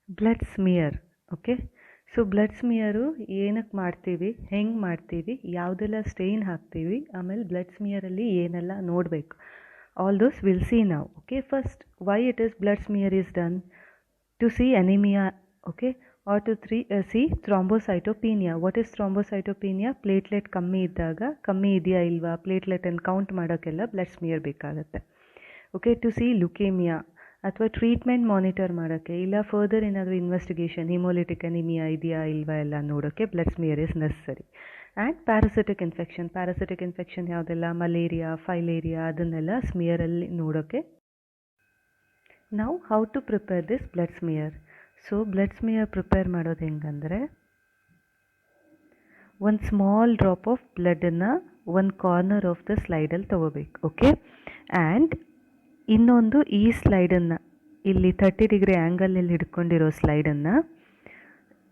Blood smear. Okay, so blood smear ಏನಕ್ಕೆ ಮಾಡ್ತೀವಿ, ಹೆಂಗೆ ಮಾಡ್ತೀವಿ, ಯಾವುದೆಲ್ಲ ಸ್ಟೇನ್ ಹಾಕ್ತೀವಿ, ಆಮೇಲೆ ಬ್ಲಡ್ ಸ್ಮಿಯರಲ್ಲಿ ಏನೆಲ್ಲ ನೋಡಬೇಕು, ಆಲ್ ದೋಸ್ ವಿಲ್ ಸಿ ನಾವು. Okay, first why it is blood smear is done to see anemia, okay, or to see thrombocytopenia. What is thrombocytopenia? Platelet ಕಮ್ಮಿ ಇದ್ದಾಗ, ಕಮ್ಮಿ ಇದೆಯಾ ಇಲ್ವಾ ಪ್ಲೇಟ್ಲೆಟನ್ನು ಕೌಂಟ್ ಮಾಡೋಕ್ಕೆಲ್ಲ ಬ್ಲಡ್ ಸ್ಮಿಯರ್ ಬೇಕಾಗುತ್ತೆ. ಓಕೆ, ಟು ಸಿ ಲುಕೇಮಿಯಾ ಅಥವಾ treatment monitor ಮಾಡೋಕ್ಕೆ, ಇಲ್ಲ ಫರ್ದರ್ ಏನಾದರೂ ಇನ್ವೆಸ್ಟಿಗೇಷನ್ ಹಿಮೋಲಿಟಿಕ್ ಅನಿಮಿಯಾ ಇದೆಯಾ ಇಲ್ವಾ ಎಲ್ಲ ನೋಡೋಕ್ಕೆ blood smear is necessary. And parasitic infection ಯಾವುದೆಲ್ಲ, ಮಲೇರಿಯಾ, ಫೈಲೇರಿಯಾ, ಅದನ್ನೆಲ್ಲ ಸ್ಮಿಯರಲ್ಲಿ ನೋಡೋಕ್ಕೆ. ನಾವು how to prepare this blood smear. So blood smear prepare ಮಾಡೋದು ಹೆಂಗಂದರೆ, ಒಂದು ಸ್ಮಾಲ್ ಡ್ರಾಪ್ ಆಫ್ ಬ್ಲಡನ್ನು ಒಂದು ಕಾರ್ನರ್ ಆಫ್ ದ ಸ್ಲೈಡಲ್ಲಿ ತೊಗೋಬೇಕು. ಓಕೆ, ಆ್ಯಂಡ್ ಇನ್ನೊಂದು ಈ ಸ್ಲೈಡನ್ನು ಇಲ್ಲಿ 30 ಡಿಗ್ರಿ ಆ್ಯಂಗಲಲ್ಲಿ ಹಿಡ್ಕೊಂಡಿರೋ ಸ್ಲೈಡನ್ನು,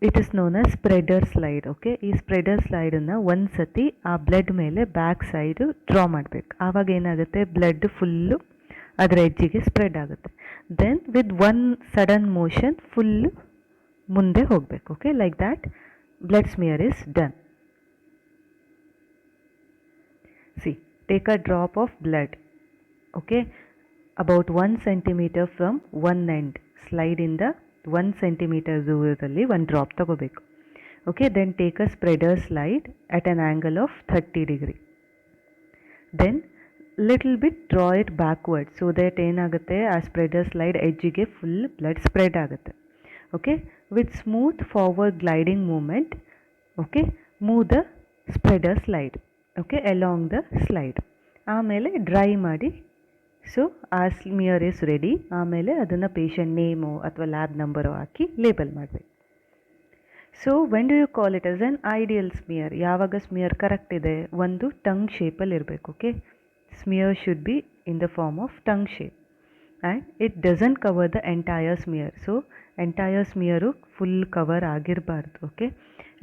it is known as spreader slide. Okay, ಈ ಸ್ಪ್ರೆಡರ್ ಸ್ಲೈಡನ್ನು ಒಂದು ಸತಿ ಆ ಬ್ಲಡ್ ಮೇಲೆ ಬ್ಯಾಕ್ ಸೈಡು ಡ್ರಾ ಮಾಡಬೇಕು. ಆವಾಗ ಏನಾಗುತ್ತೆ, ಬ್ಲಡ್ ಫುಲ್ಲು ಅದರ ಎಡ್ಜಿಗೆ ಸ್ಪ್ರೆಡ್ ಆಗುತ್ತೆ. Then with one sudden motion full ಮುಂದೆ ಹೋಗಬೇಕು. Okay, like that blood smear is done. See, take a drop of blood, okay, about 1 centimeter from one end, ಸ್ಲೈಡಿಂದ 1 centimeter ದೂರದಲ್ಲಿ ಒಂದು ಡ್ರಾಪ್ ತಗೋಬೇಕು. Okay, then take a spreader slide at an angle of 30 degree. Then little bit draw it backward, so that ಏನಾಗುತ್ತೆ, ಆ spreader slide ಎಡ್ಜಿಗೆ full blood spread ಆಗುತ್ತೆ. Okay, with smooth forward gliding movement, okay, move the spreader slide, okay, along the slide. ಆಮೇಲೆ dry ಮಾಡಿ. So ಆ smear is ready. ಆಮೇಲೆ ಅದನ್ನು patient name ಅಥವಾ ಲ್ಯಾಬ್ ನಂಬರು ಹಾಕಿ ಲೇಬಲ್ ಮಾಡಬೇಕು. So when do you call it as an ideal smear? ಯಾವಾಗ smear correct ಇದೆ, ಒಂದು ಟಂಗ್ ಶೇಪಲ್ಲಿ ಇರಬೇಕು. Okay, smear should be in the form of tongue shape and it doesn't cover the entire smear. So entire smear full cover ಆಗಿರಬಾರ್ದು. Okay,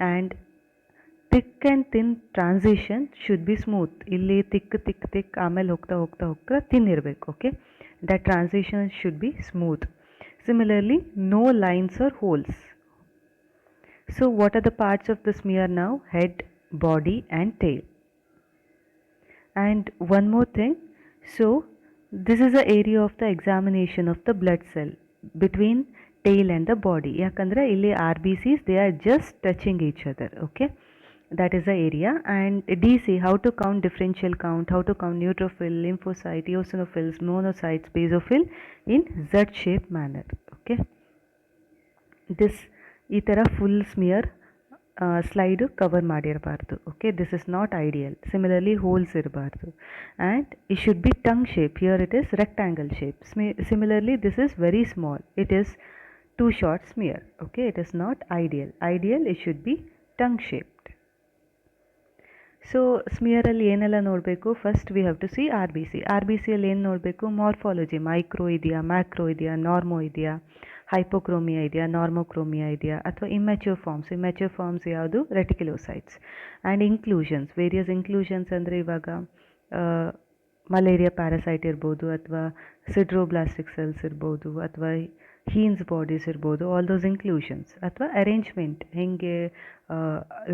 and thick and thin transition should be smooth. ಇಲ್ಲಿ thick ಆಮೇಲೆ ಹೋಗ್ತಾ thin ಇರಬೇಕು. Okay, that transition should be smooth. Similarly, no lines or holes. So what are the parts of the smear now? Head, body and tail. And one more thing, so this is the area of the examination of the blood cell between tail and the body. Yakandre illi RBCs, they are just touching each other. Okay, that is the area. And DC, how to count differential count, how to count neutrophil, lymphocyte, eosinophils, monocytes, basophil in Z-shaped manner. Okay, this ಈ ಥರ full smear slide cover ಮಾಡಿರಬಾರ್ದು. Okay, this is not ideal. Similarly holes ಇರಬಾರ್ದು. And it should be tongue shape. Here it is rectangle shape. Similarly this is very small. It is too short smear. Okay, it is not ideal. Ideal it should be tongue shaped. So ಸ್ಮಿಯರಲ್ಲಿ ಏನೆಲ್ಲ ನೋಡಬೇಕು? First we have to see R B C. R B ಸಿಯಲ್ಲಿ ಏನು ನೋಡಬೇಕು? Morphology, micro ಇದೆಯಾ, macro ಇದೆಯಾ, ನಾರ್ಮೋ ಇದೆಯಾ, ಹೈಪೋಕ್ರೋಮಿಯಾ ಇದೆಯಾ, ನಾರ್ಮೋಕ್ರೋಮಿಯಾ ಇದೆಯಾ, ಅಥವಾ ಇಮ್ಯಾಚ್ಯೂರ್ ಫಾರ್ಮ್ಸ್ ಯಾವುದು? ರೆಟಿಕ್ಯುಲೋಸೈಟ್ಸ್. ಆ್ಯಂಡ್ ಇನ್ಕ್ಲೂಷನ್ಸ್, ವೇರಿಯಸ್ ಇನ್ಕ್ಲೂಷನ್ಸ್ ಅಂದರೆ ಇವಾಗ ಮಲೇರಿಯಾ ಪ್ಯಾರಾಸೈಟ್ ಇರ್ಬೋದು, ಅಥವಾ ಸಿಡ್ರೋಬ್ಲಾಸ್ಟಿಕ್ ಸೆಲ್ಸ್ ಇರ್ಬೋದು, ಅಥವಾ ಹೀನ್ಸ್ ಬಾಡೀಸ್ ಇರ್ಬೋದು, ಆಲ್ ದೋಸ್ ಇನ್ಕ್ಲೂಷನ್ಸ್. ಅಥವಾ ಅರೇಂಜ್ಮೆಂಟ್, ಹೆಂಗೆ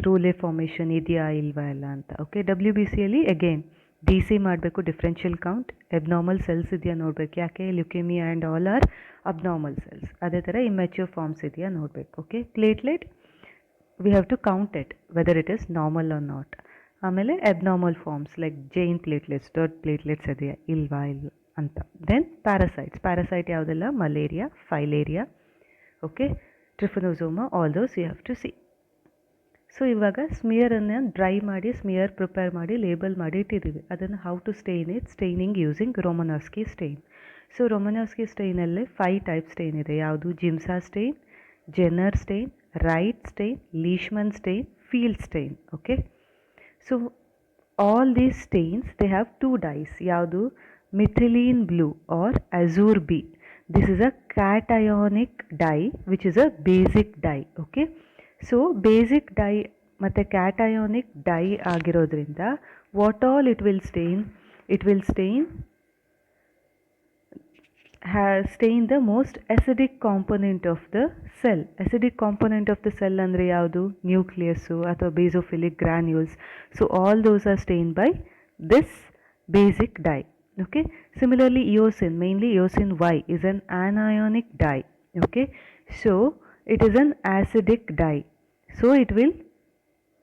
ರೂಲೆ ಫಾರ್ಮೇಷನ್ ಇದೆಯಾ ಇಲ್ವಾ ಎಲ್ಲ ಅಂತ. ಓಕೆ, WBCಯಲ್ಲಿ ಅಗೇನ್ DC ಮಾಡಬೇಕು, ಡಿಫ್ರೆನ್ಷಿಯಲ್ ಕೌಂಟ್, ಎಬ್ನಾರ್ಮಲ್ ಸೆಲ್ಸ್ ಇದೆಯಾ ನೋಡಬೇಕು. ಯಾಕೆ? Leukaemia and all are abnormal cells. ಅದೇ ಥರ ಇಮ್ಯಾಚ್ಯೂರ್ ಫಾರ್ಮ್ಸ್ ಇದೆಯಾ ನೋಡಬೇಕು. Okay, platelet we have to count it whether it is normal or not. ಆಮೇಲೆ abnormal forms like giant platelets, dot platelets ಇದೆಯಾ ಇಲ್ವಾ ಅಂತ. ದೆನ್ ಪ್ಯಾರಾಸೈಟ್ ಯಾವುದೆಲ್ಲ? Malaria, filaria, okay, trypanosoma, all those you have to see. So ಇವಾಗ ಸ್ಮಿಯರನ್ನು dry ಮಾಡಿ, smear prepare ಮಾಡಿ, label ಮಾಡಿ ಇಟ್ಟಿದ್ದೀವಿ. ಅದನ್ನು how to stain it? Staining using Romanowsky stain. So Romanowsky ಸ್ಟೇನಲ್ಲಿ 5 ಟೈಪ್ ಸ್ಟೇನ್ ಇದೆ. ಯಾವುದು? Giemsa stain, Jenner stain, Wright stain, Leishman stain, Field stain. Okay, so all these stains they have 2 dyes. ಯಾವುದು? Methylene blue or azure B. This is a cationic dye which is a basic dye. Okay, so basic dye ಮತ್ತು cationic dye ಆಗಿರೋದ್ರಿಂದ what all it will stain stain the most acidic component of the cell. Acidic component of the cell ಅಂದರೆ ಯಾವುದು? Nucleus ಅಥವಾ basophilic granules. So all those are stain by this basic dye. Okay, similarly eosin, mainly eosin Y, is an anionic dye. Okay, so it is an acidic dye, so it will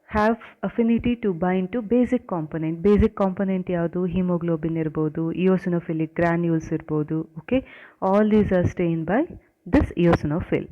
have affinity to bind to basic component. Basic component ಯಾವುದು? hemoglobin ಇರ್ಬೋದು, eosinophilic granules ಇರ್ಬೋದು. Okay, all these are stained by this eosinophil.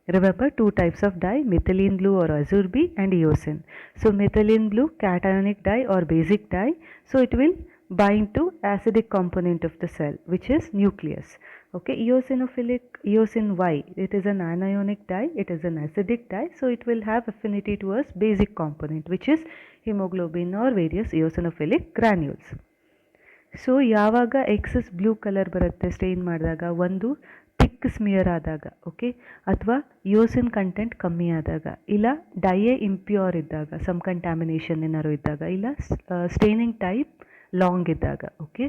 Remember, two types of dye, methylene blue or azure B and eosin. So methylene blue, cationic dye or basic dye, so it will bind to acidic component of the cell, which is nucleus. Okay, eosinophilic, eosin Y, it is an anionic dye, it is an acidic dye, so it will have affinity towards basic component, which is hemoglobin or various eosinophilic granules. So ಯಾವಾಗ excess blue colour ಬರುತ್ತೆ stain ಮಾಡಿದಾಗ? ಒಂದು thick smear ಆದಾಗ, okay, ಅಥವಾ ಯೋಸಿನ್ content ಕಮ್ಮಿ ಆದಾಗ, ಇಲ್ಲ ಡೈಯೇ ಇಂಪ್ಯೂರ್ ಇದ್ದಾಗ, ಸಮ್ ಕಂಟ್ಯಾಮಿನೇಷನ್ ಏನಾದ್ರು ಇದ್ದಾಗ, ಇಲ್ಲ ಸ್ಟೇನಿಂಗ್ ಟೈಪ್ ಲಾಂಗ್ ಇದ್ದಾಗ, ಓಕೆ,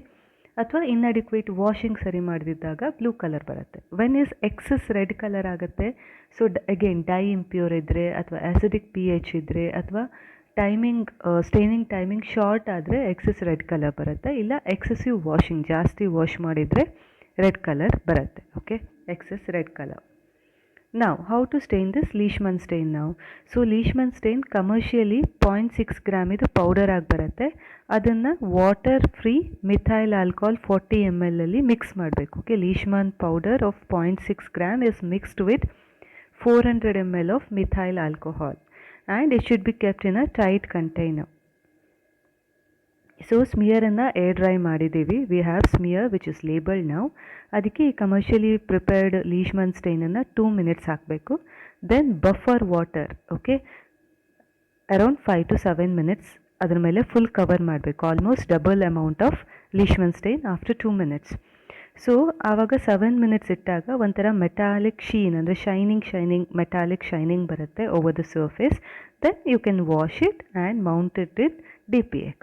ಅಥವಾ ಇನ್ಅಡಿಕ್ವೇಟ್ ವಾಷಿಂಗ್ ಸರಿ ಮಾಡದಿದ್ದಾಗ ಬ್ಲೂ ಕಲರ್ ಬರುತ್ತೆ. When is excess red colour ಆಗುತ್ತೆ? ಸೊ ಅಗೇನ್ ಡೈ ಇಂಪ್ಯೂರ್ ಇದ್ದರೆ, ಅಥವಾ ಆ್ಯಸಿಡಿಕ್ ಪಿ ಎಚ್ ಇದ್ದರೆ, ಅಥವಾ ಟೈಮಿಂಗ್ ಸ್ಟೇನಿಂಗ್ ಟೈಮಿಂಗ್ ಶಾರ್ಟ್ ಆದರೆ ಎಕ್ಸಸ್ ರೆಡ್ ಕಲರ್ ಬರುತ್ತೆ, ಇಲ್ಲ ಎಕ್ಸೆಸಿವ್ ವಾಷಿಂಗ್, ಜಾಸ್ತಿ ವಾಶ್ ಮಾಡಿದರೆ ರೆಡ್ ಕಲರ್ ಬರುತ್ತೆ. Okay, excess red colour. ನಾವು how to stain this ಲೀಶ್ಮನ್ stain ನಾವು? So Leishman stain commercially 0.6 gram ಇದು ಪೌಡರ್ ಆಗಿ ಬರುತ್ತೆ. ಅದನ್ನು water free methyl alcohol 40 ml ಅಲ್ಲಿ ಮಿಕ್ಸ್ ಮಾಡಬೇಕು. Okay, Leishman powder of 0.6 gram is mixed with 400 ml of methyl alcohol and it should be kept in a tight container. So ಸ್ಮಿಯರನ್ನು air dry ಮಾಡಿದ್ದೀವಿ. We have smear which is labelled ನಾವು. ಅದಕ್ಕೆ ಈ commercially prepared Leishman ಸ್ಟೈನನ್ನು 2 minutes ಹಾಕಬೇಕು. Then buffer water, okay, around 5 to 7 minutes ಅದ್ರ ಮೇಲೆ full cover ಮಾಡಬೇಕು. Almost double amount of Leishman stain after 2 minutes. So ಆವಾಗ 7 minutes ಇಟ್ಟಾಗ ಒಂಥರ ಮೆಟಾಲಿಕ್ ಶೀನ್, ಅಂದರೆ ಶೈನಿಂಗ್ ಮೆಟಾಲಿಕ್ ಶೈನಿಂಗ್ ಬರುತ್ತೆ over the surface. Then you can wash it and mount it with DPX.